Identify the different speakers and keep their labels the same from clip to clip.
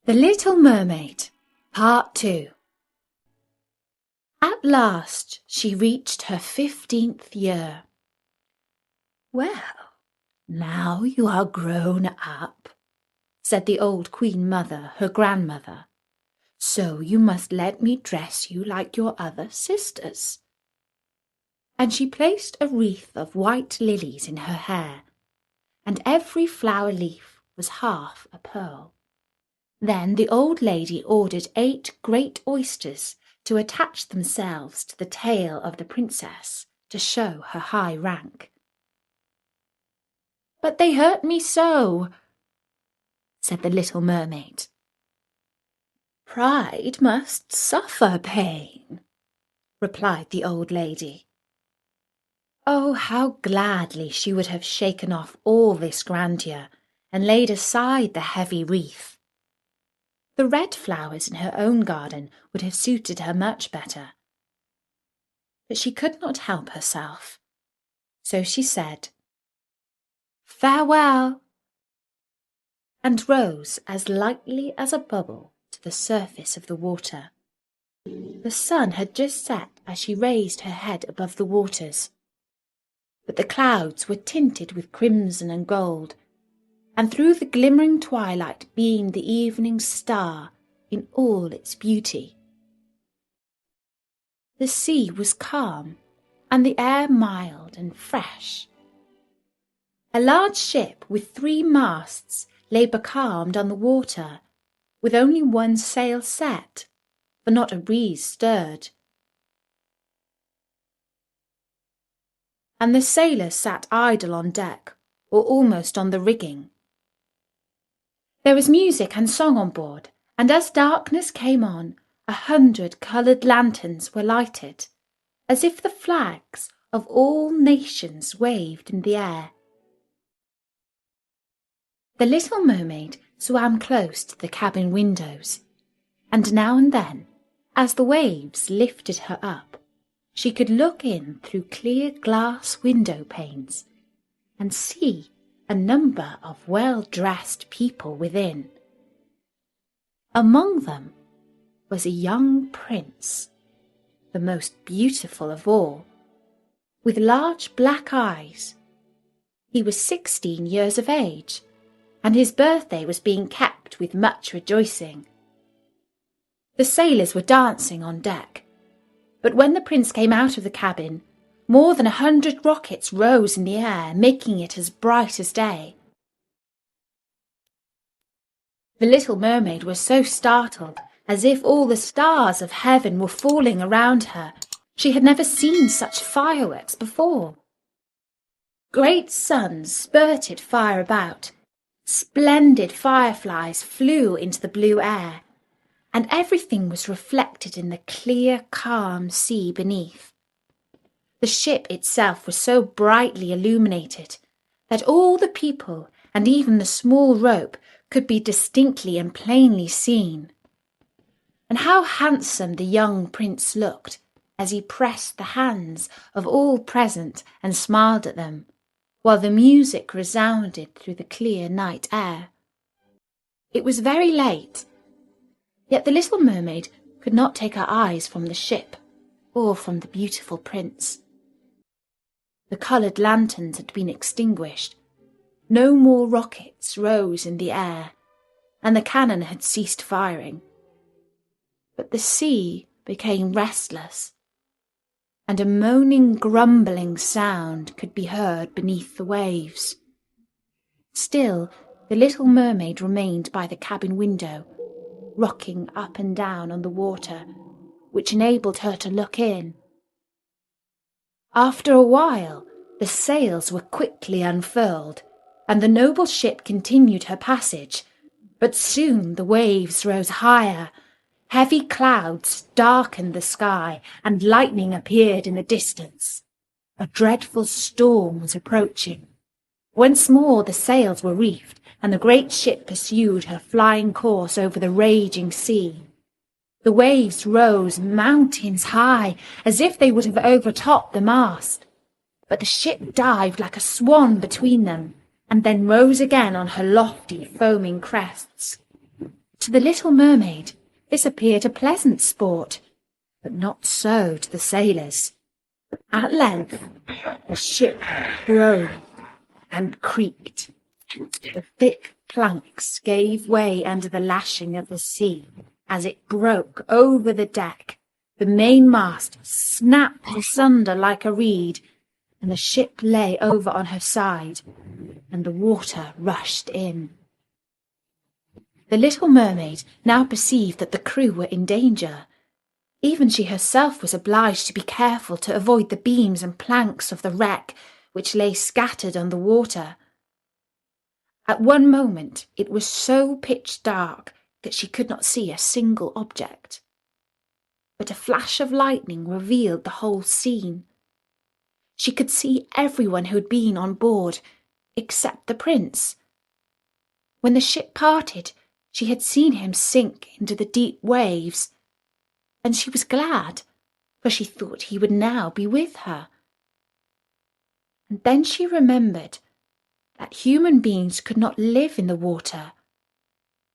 Speaker 1: The Little Mermaid, Part 2. At last she reached her 15th year. "Well, now you are grown up," said the old Queen Mother, her grandmother, "so you must let me dress you like your other sisters." And she placed a wreath of white lilies in her hair, and every flower leaf was half a pearl. Then the old lady ordered 8 great oysters to attach themselves to the tail of the princess to show her high rank. "But they hurt me so," said the little mermaid. "Pride must suffer pain," replied the old lady. Oh, how gladly she would have shaken off all this grandeur and laid aside the heavy wreath. The red flowers in her own garden would have suited her much better. But she could not help herself, so she said, "Farewell," and rose as lightly as a bubble to the surface of the water. The sun had just set as she raised her head above the waters, but the clouds were tinted with crimson and gold, and through the glimmering twilight beamed the evening star in all its beauty. The sea was calm, and the air mild and fresh. A large ship with 3 masts lay becalmed on the water, with only one sail set, for not a breeze stirred. And the sailors sat idle on deck, or almost on the rigging. There was music and song on board, and as darkness came on, 100 coloured lanterns were lighted, as if the flags of all nations waved in the air. The little mermaid swam close to the cabin windows, and now and then, as the waves lifted her up, she could look in through clear glass window panes and see a number of well-dressed people within. Among them was a young prince, the most beautiful of all, with large black eyes. He was 16 years of age, and his birthday was being kept with much rejoicing. The sailors were dancing on deck, but when the prince came out of the cabin, more than 100 rockets rose in the air, making it as bright as day. The little mermaid was so startled, as if all the stars of heaven were falling around her. She had never seen such fireworks before. Great suns spurted fire about, splendid fireflies flew into the blue air, and everything was reflected in the clear, calm sea beneath. The ship itself was so brightly illuminated that all the people and even the small rope could be distinctly and plainly seen. And how handsome the young prince looked as he pressed the hands of all present and smiled at them, while the music resounded through the clear night air. It was very late, yet the little mermaid could not take her eyes from the ship or from the beautiful prince. The coloured lanterns had been extinguished, no more rockets rose in the air, and the cannon had ceased firing. But the sea became restless, and a moaning, grumbling sound could be heard beneath the waves. Still, the little mermaid remained by the cabin window, rocking up and down on the water, which enabled her to look in. After a while, the sails were quickly unfurled, and the noble ship continued her passage, but soon the waves rose higher. Heavy clouds darkened the sky, and lightning appeared in the distance. A dreadful storm was approaching. Once more the sails were reefed, and the great ship pursued her flying course over the raging sea. The waves rose mountains high, as if they would have overtopped the mast. But the ship dived like a swan between them, and then rose again on her lofty, foaming crests. To the little mermaid, this appeared a pleasant sport, but not so to the sailors. At length, the ship groaned and creaked. The thick planks gave way under the lashing of the sea as it broke over the deck. The mainmast snapped asunder like a reed, and the ship lay over on her side, and the water rushed in. The little mermaid now perceived that the crew were in danger. Even she herself was obliged to be careful to avoid the beams and planks of the wreck which lay scattered on the water. At one moment it was so pitch dark that she could not see a single object. But a flash of lightning revealed the whole scene. She could see everyone who had been on board, except the prince. When the ship parted, she had seen him sink into the deep waves, and she was glad, for she thought he would now be with her. And then she remembered that human beings could not live in the water,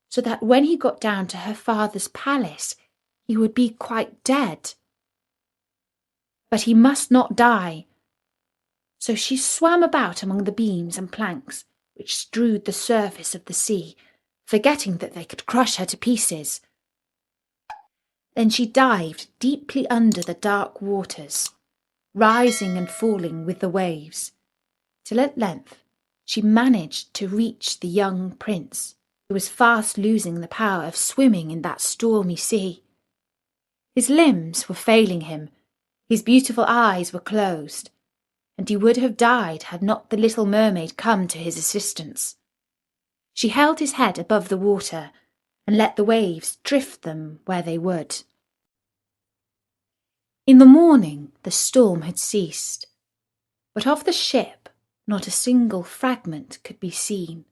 Speaker 1: so that when he got down to her father's palace, he would be quite dead. But he must not die. So she swam about among the beams and planks which strewed the surface of the sea, forgetting that they could crush her to pieces. Then she dived deeply under the dark waters, rising and falling with the waves, till at length she managed to reach the young prince, who was fast losing the power of swimming in that stormy sea. His limbs were failing him, his beautiful eyes were closed, and he would have died had not the little mermaid come to his assistance. She held his head above the water and let the waves drift them where they would. In the morning the storm had ceased, but of the ship not a single fragment could be seen.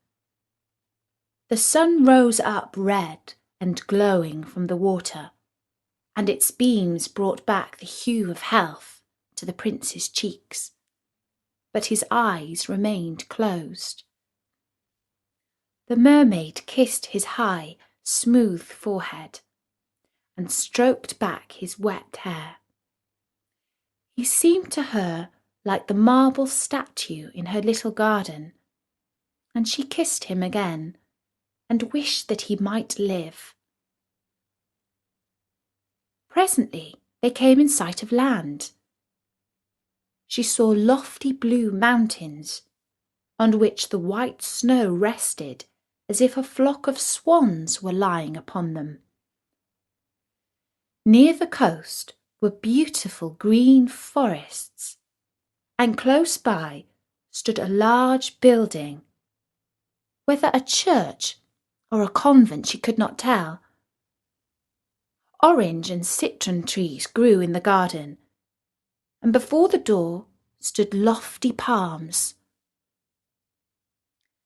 Speaker 1: The sun rose up red and glowing from the water, and its beams brought back the hue of health to the prince's cheeks, but his eyes remained closed. The mermaid kissed his high, smooth forehead and stroked back his wet hair. He seemed to her like the marble statue in her little garden, and she kissed him again and wished that he might live. Presently they came in sight of land. She saw lofty blue mountains, on which the white snow rested as if a flock of swans were lying upon them. Near the coast were beautiful green forests, and close by stood a large building, whether a church or a convent she could not tell. Orange and citron trees grew in the garden, and before the door stood lofty palms.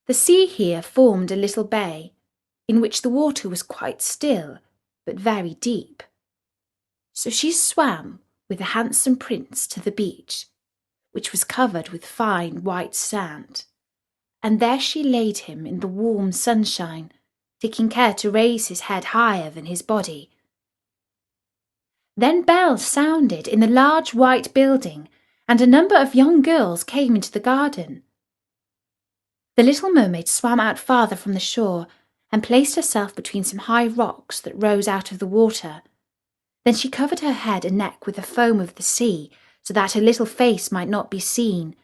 Speaker 1: The sea here formed a little bay, in which the water was quite still, but very deep. So she swam with the handsome prince to the beach, which was covered with fine white sand, and there she laid him in the warm sunshine, taking care to raise his head higher than his body. Then bells sounded in the large white building, and a number of young girls came into the garden. The little mermaid swam out farther from the shore and placed herself between some high rocks that rose out of the water. Then she covered her head and neck with the foam of the sea, so that her little face might not be seen,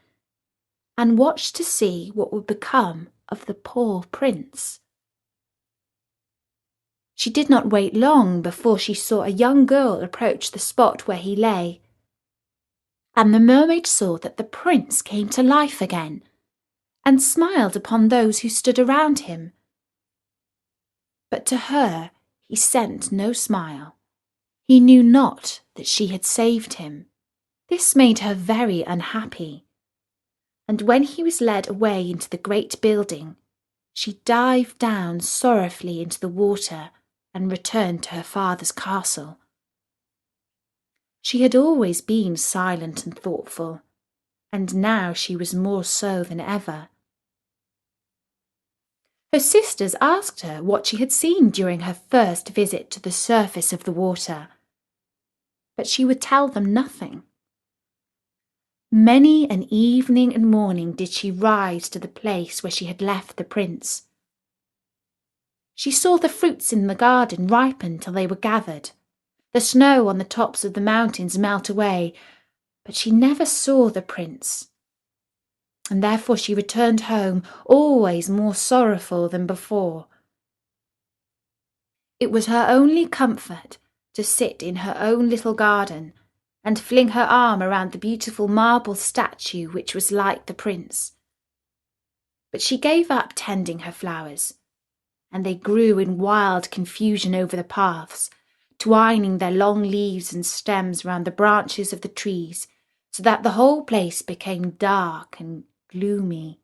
Speaker 1: and watched to see what would become of the poor prince. She did not wait long before she saw a young girl approach the spot where he lay, and the mermaid saw that the prince came to life again, and smiled upon those who stood around him. But to her he sent no smile. He knew not that she had saved him. This made her very unhappy, and when he was led away into the great building, she dived down sorrowfully into the water and returned to her father's castle. She had always been silent and thoughtful, and now she was more so than ever. Her sisters asked her what she had seen during her first visit to the surface of the water, but she would tell them nothing. Many an evening and morning did she ride to the place where she had left the prince. She saw the fruits in the garden ripen till they were gathered, the snow on the tops of the mountains melt away, but she never saw the prince, and therefore she returned home always more sorrowful than before. It was her only comfort to sit in her own little garden and fling her arm around the beautiful marble statue which was like the prince. But she gave up tending her flowers, and they grew in wild confusion over the paths, twining their long leaves and stems round the branches of the trees, so that the whole place became dark and gloomy.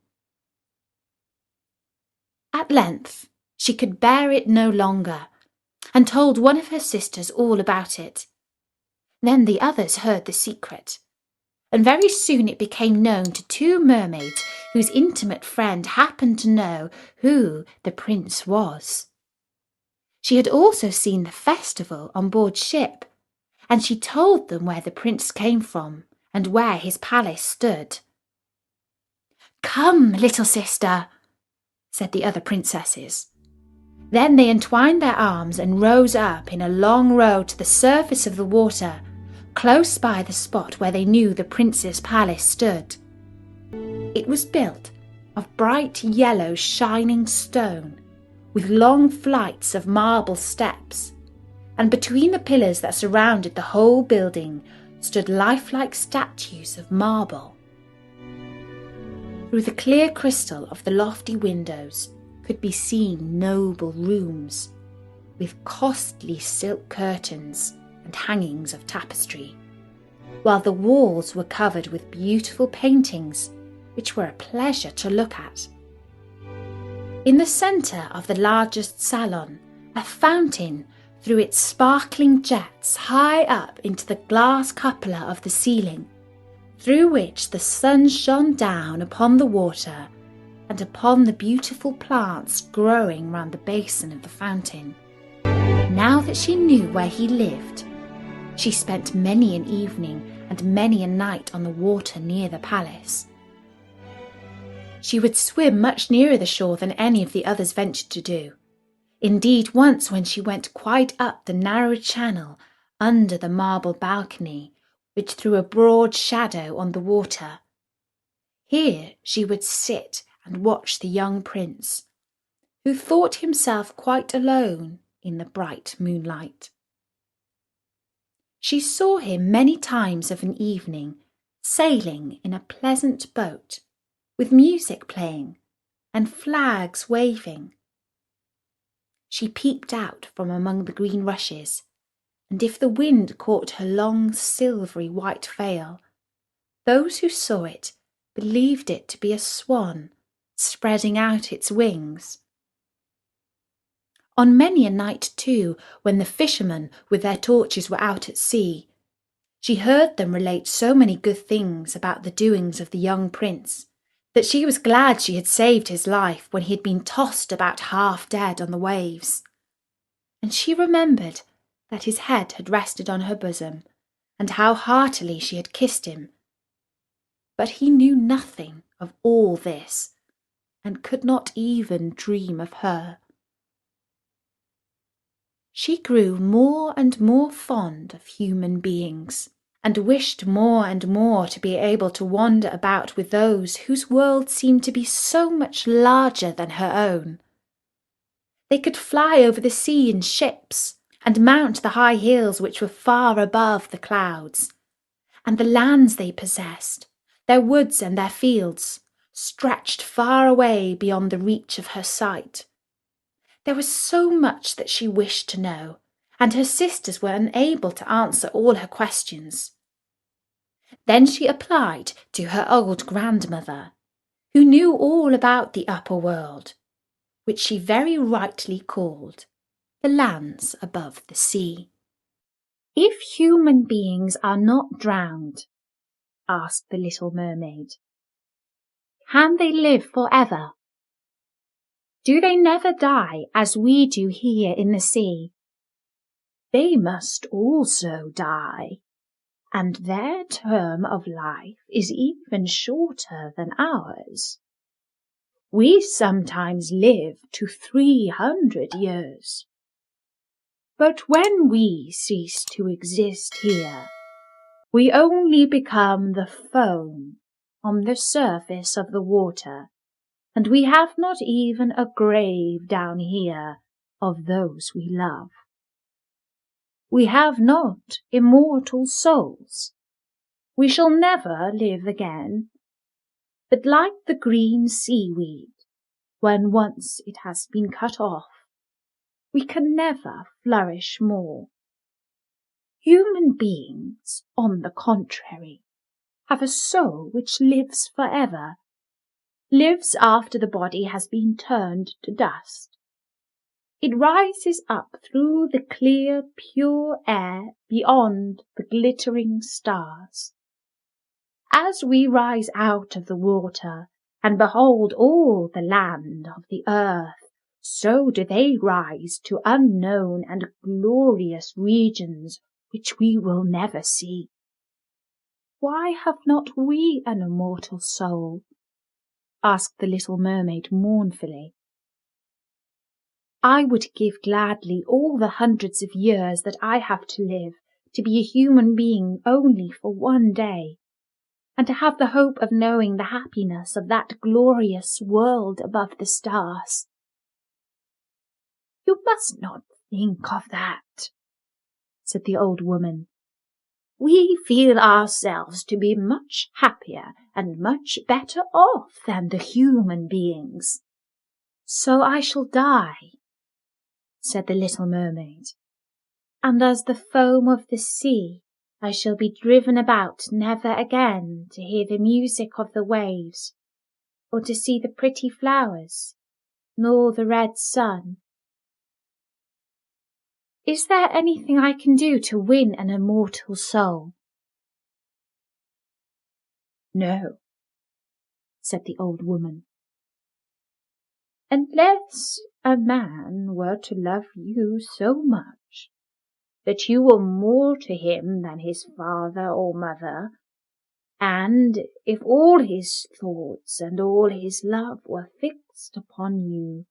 Speaker 1: At length she could bear it no longer, and told one of her sisters all about it. Then the others heard the secret, and very soon it became known to two mermaids whose intimate friend happened to know who the prince was. She had also seen the festival on board ship, and she told them where the prince came from and where his palace stood. "Come, little sister," said the other princesses. Then they entwined their arms and rose up in a long row to the surface of the water, close by the spot where they knew the prince's palace stood. It was built of bright yellow shining stone, with long flights of marble steps, and between the pillars that surrounded the whole building stood lifelike statues of marble. Through the clear crystal of the lofty windows could be seen noble rooms, with costly silk curtains and hangings of tapestry, while the walls were covered with beautiful paintings which were a pleasure to look at. In the centre of the largest salon, a fountain threw its sparkling jets high up into the glass cupola of the ceiling, through which the sun shone down upon the water and upon the beautiful plants growing round the basin of the fountain. Now that she knew where he lived, she spent many an evening and many a night on the water near the palace. She would swim much nearer the shore than any of the others ventured to do. Indeed, once when she went quite up the narrow channel under the marble balcony, which threw a broad shadow on the water, here she would sit and watch the young prince, who thought himself quite alone in the bright moonlight. She saw him many times of an evening, sailing in a pleasant boat, with music playing and flags waving. She peeped out from among the green rushes, and if the wind caught her long silvery white veil, those who saw it believed it to be a swan spreading out its wings. On many a night, too, when the fishermen with their torches were out at sea, she heard them relate so many good things about the doings of the young prince that she was glad she had saved his life when he had been tossed about half dead on the waves. And she remembered that his head had rested on her bosom, and how heartily she had kissed him. But he knew nothing of all this, and could not even dream of her. She grew more and more fond of human beings, and wished more and more to be able to wander about with those whose world seemed to be so much larger than her own. They could fly over the sea in ships, and mount the high hills which were far above the clouds, and the lands they possessed, their woods and their fields, stretched far away beyond the reach of her sight. There was so much that she wished to know, and her sisters were unable to answer all her questions. Then she applied to her old grandmother, who knew all about the upper world, which she very rightly called the lands above the sea. "If human beings are not drowned," asked the little mermaid, "can they live forever?" Do they never die as we do here in the sea? They must also die, and their term of life is even shorter than ours. We sometimes live to 300 years. But when we cease to exist here, we only become the foam on the surface of the water, and we have not even a grave down here of those we love. We have not immortal souls. We shall never live again, but like the green seaweed, when once it has been cut off, we can never flourish more. Human beings, on the contrary, have a soul which lives forever, lives after the body has been turned to dust. It rises up through the clear, pure air beyond the glittering stars. As we rise out of the water and behold all the land of the earth, so do they rise to unknown and glorious regions which we will never see. Why have not we an immortal soul? Asked the little mermaid mournfully. I would give gladly all the hundreds of years that I have to live to be a human being only for one day, and to have the hope of knowing the happiness of that glorious world above the stars. You must not think of that, said the old woman. We feel ourselves to be much happier and much better off than the human beings. So I shall die, said the little mermaid, and as the foam of the sea I shall be driven about never again to hear the music of the waves, or to see the pretty flowers, nor the red sun. Is there anything I can do to win an immortal soul? No, said the old woman. Unless a man were to love you so much that you were more to him than his father or mother, and if all his thoughts and all his love were fixed upon you,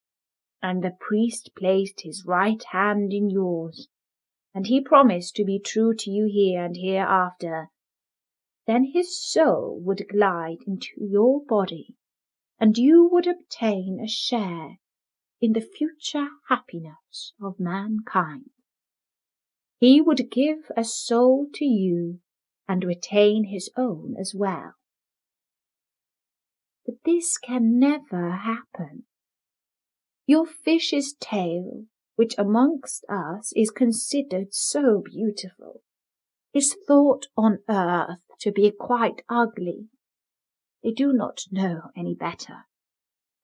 Speaker 1: and the priest placed his right hand in yours, and he promised to be true to you here and hereafter, then his soul would glide into your body, and you would obtain a share in the future happiness of mankind. He would give a soul to you and retain his own as well. But this can never happen. Your fish's tail, which amongst us is considered so beautiful, is thought on earth to be quite ugly. They do not know any better,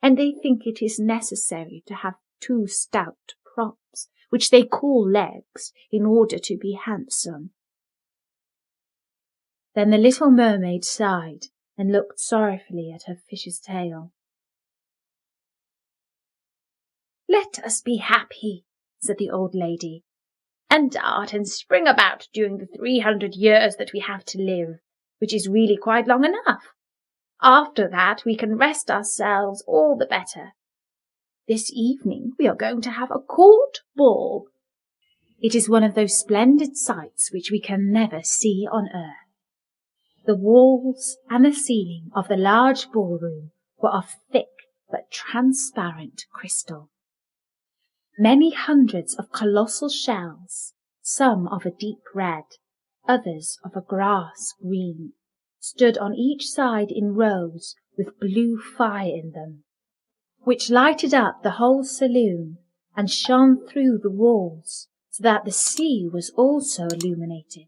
Speaker 1: and they think it is necessary to have 2 stout props, which they call legs, in order to be handsome. Then the little mermaid sighed and looked sorrowfully at her fish's tail. Let us be happy, said the old lady, and dart and spring about during the 300 years that we have to live, which is really quite long enough. After that we can rest ourselves all the better. This evening we are going to have a court ball. It is one of those splendid sights which we can never see on earth. The walls and the ceiling of the large ballroom were of thick but transparent crystal. Many hundreds of colossal shells, some of a deep red, others of a grass green, stood on each side in rows with blue fire in them, which lighted up the whole saloon and shone through the walls, so that the sea was also illuminated.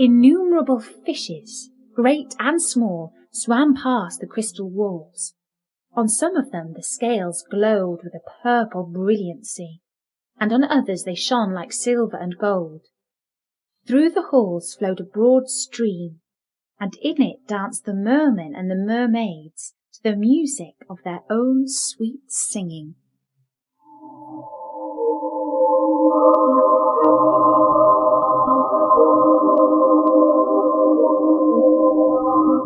Speaker 1: Innumerable fishes, great and small, swam past the crystal walls. On some of them the scales glowed with a purple brilliancy, and on others they shone like silver and gold. Through the halls flowed a broad stream, and in it danced the mermen and the mermaids, to the music of their own sweet singing.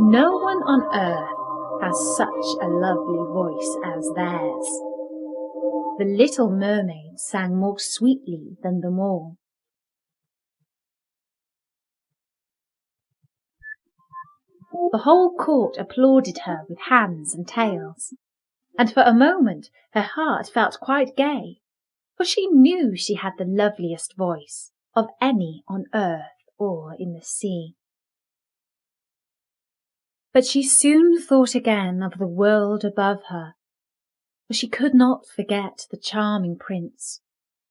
Speaker 1: No one on earth has such a lovely voice as theirs. The Little Mermaid sang more sweetly than them all. The whole court applauded her with hands and tails, and for a moment her heart felt quite gay, for she knew she had the loveliest voice of any on earth or in the sea. But she soon thought again of the world above her, for she could not forget the charming prince,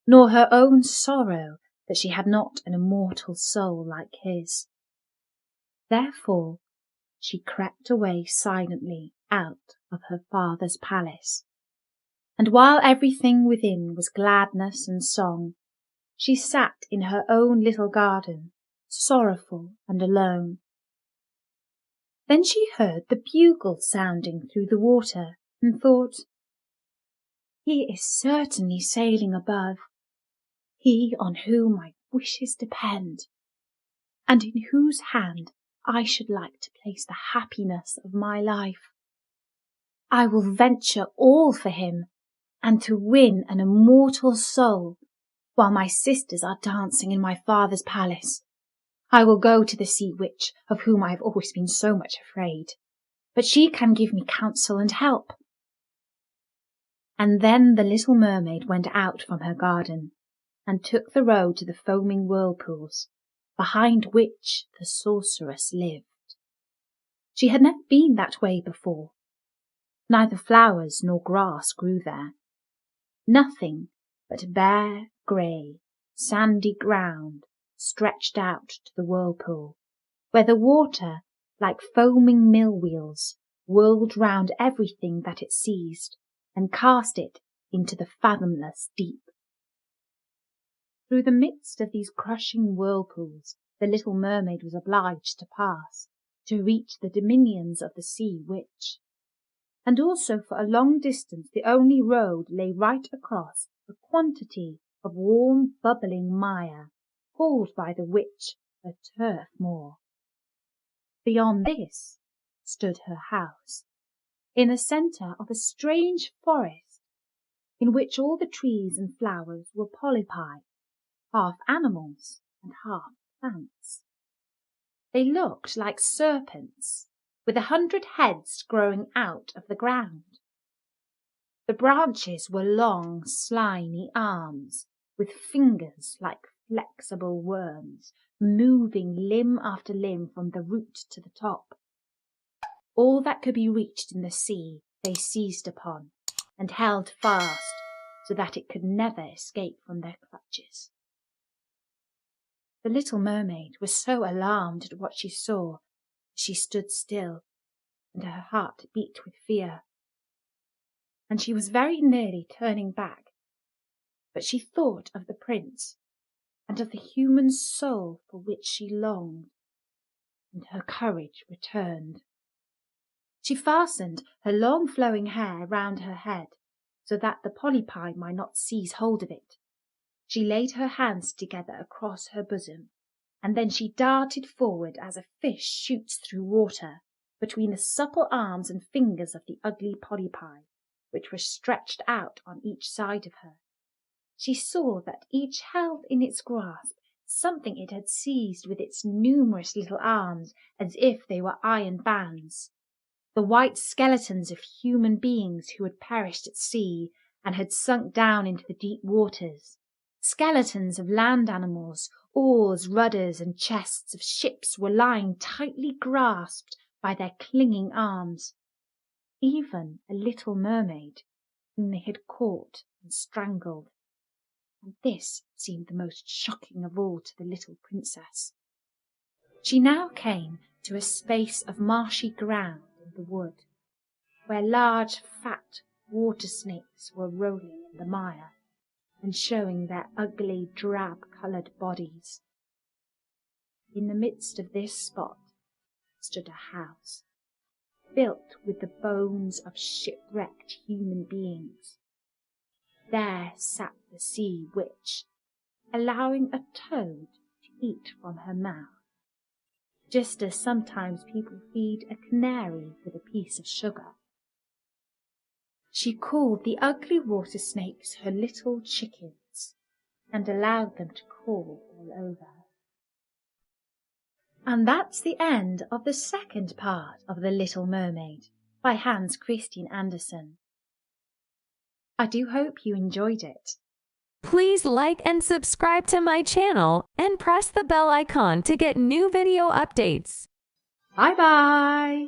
Speaker 1: nor her own sorrow that she had not an immortal soul like his. Therefore she crept away silently out of her father's palace, and while everything within was gladness and song, she sat in her own little garden, sorrowful and alone. Then she heard the bugle sounding through the water, and thought, "He is certainly sailing above, he on whom my wishes depend, and in whose hand I should like to place the happiness of my life. I will venture all for him, and to win an immortal soul, while my sisters are dancing in my father's palace. I will go to the sea witch, of whom I have always been so much afraid, but she can give me counsel and help." And then the little mermaid went out from her garden, and took the road to the foaming whirlpools, behind which the sorceress lived. She had never been that way before. Neither flowers nor grass grew there. Nothing but bare, grey, sandy ground stretched out to the whirlpool, where the water, like foaming mill-wheels, whirled round everything that it seized, and cast it into the fathomless deep. Through the midst of these crushing whirlpools the little mermaid was obliged to pass, to reach the dominions of the sea witch. And also for a long distance the only road lay right across a quantity of warm bubbling mire, called by the witch a turf moor. Beyond this stood her house, in the centre of a strange forest, in which all the trees and flowers were polypi, half animals and half plants. They looked like serpents, with 100 heads growing out of the ground. The branches were long, slimy arms, with fingers like flexible worms, moving limb after limb from the root to the top. All that could be reached in the sea they seized upon, and held fast, so that it could never escape from their clutches. The little mermaid was so alarmed at what she saw that she stood still, and her heart beat with fear, and she was very nearly turning back, but she thought of the prince, and of the human soul for which she longed, and her courage returned. She fastened her long flowing hair round her head, so that the polypi might not seize hold of it. She laid her hands together across her bosom, and then she darted forward as a fish shoots through water, between the supple arms and fingers of the ugly polypi, which were stretched out on each side of her. She saw that each held in its grasp something it had seized with its numerous little arms, as if they were iron bands. The white skeletons of human beings who had perished at sea and had sunk down into the deep waters. Skeletons of land animals, oars, rudders, and chests of ships were lying tightly grasped by their clinging arms. Even a little mermaid, whom they had caught and strangled. And this seemed the most shocking of all to the little princess. She now came to a space of marshy ground in the wood, where large, fat water snakes were rolling in the mire, and showing their ugly, drab-coloured bodies. In the midst of this spot stood a house, built with the bones of shipwrecked human beings. There sat the sea witch, allowing a toad to eat from her mouth, just as sometimes people feed a canary with a piece of sugar. She called the ugly water snakes her little chickens and allowed them to crawl all over her. And that's the end of the second part of The Little Mermaid by Hans Christian Andersen. I do hope you enjoyed it.
Speaker 2: Please like and subscribe to my channel and press the bell icon to get new video updates.
Speaker 1: Bye bye!